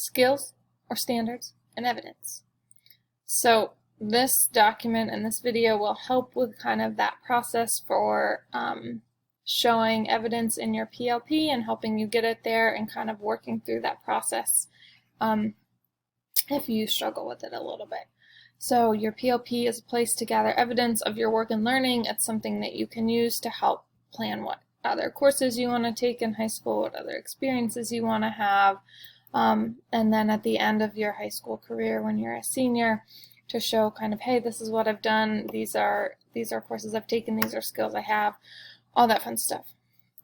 skills or standards, and evidence. So this document and this video will help with kind of that process for showing evidence in your PLP and helping you get it there and kind of working through that process if you struggle with it a little bit. So your PLP is a place to gather evidence of your work and learning. It's something that you can use to help plan what other courses you want to take in high school, what other experiences you want to have, and then at the end of your high school career when you're a senior, to show kind of, hey, this is what I've done, these are courses I've taken, these are skills I have, all that fun stuff.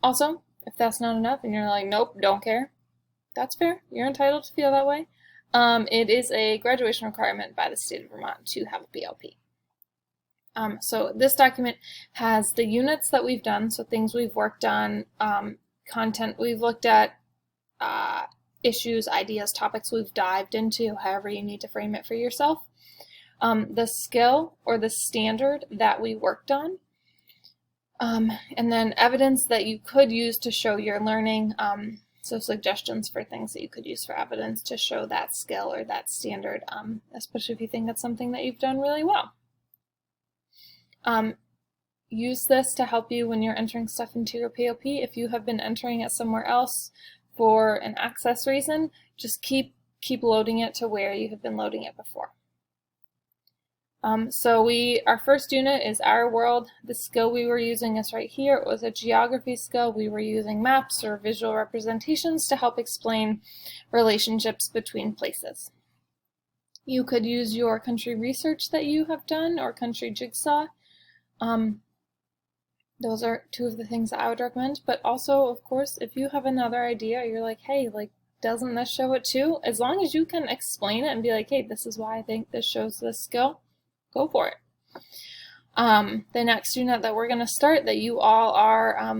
Also, if that's not enough and you're like, nope, don't care, that's fair. You're entitled to feel that way. It is a graduation requirement by the state of Vermont to have a PLP. So this document has the units that we've done, so things we've worked on, content we've looked at, issues, ideas, topics we've dived into, however you need to frame it for yourself, the skill or the standard that we worked on, and then evidence that you could use to show your learning, so suggestions for things that you could use for evidence to show that skill or that standard, especially if you think it's something that you've done really well. Use this to help you when you're entering stuff into your PLP. If you have been entering it somewhere else for an access reason, just keep loading it to where you have been loading it before. So our first unit is Our World. The skill we were using is right here. It was a geography skill. We were using maps or visual representations to help explain relationships between places. You could use your country research that you have done or country jigsaw. Those are two of the things that I would recommend, but also, of course, if you have another idea, you're like, hey, doesn't this show it too? As long as you can explain it and be like, hey, this is why I think this shows this skill, go for it. The next unit that we're going to start, that you all are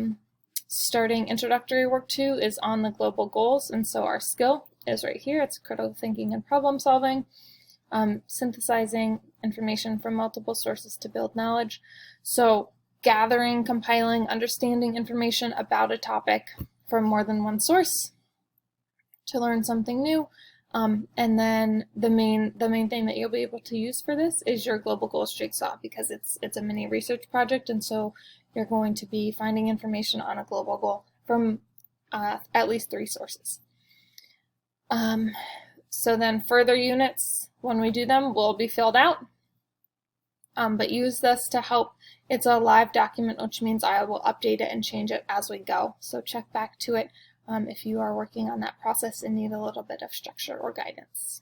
starting introductory work to, is on the global goals, and so our skill is right here. It's critical thinking and problem solving, synthesizing information from multiple sources to build knowledge. So gathering, compiling, understanding information about a topic from more than one source to learn something new. And then the main thing that you'll be able to use for this is your Global Goals Jigsaw, because it's a mini research project, and so you're going to be finding information on a global goal from at least 3 sources. So then further units, when we do them, will be filled out. But use this to help. It's a live document, which means I will update it and change it as we go. So check back to it if you are working on that process and need a little bit of structure or guidance.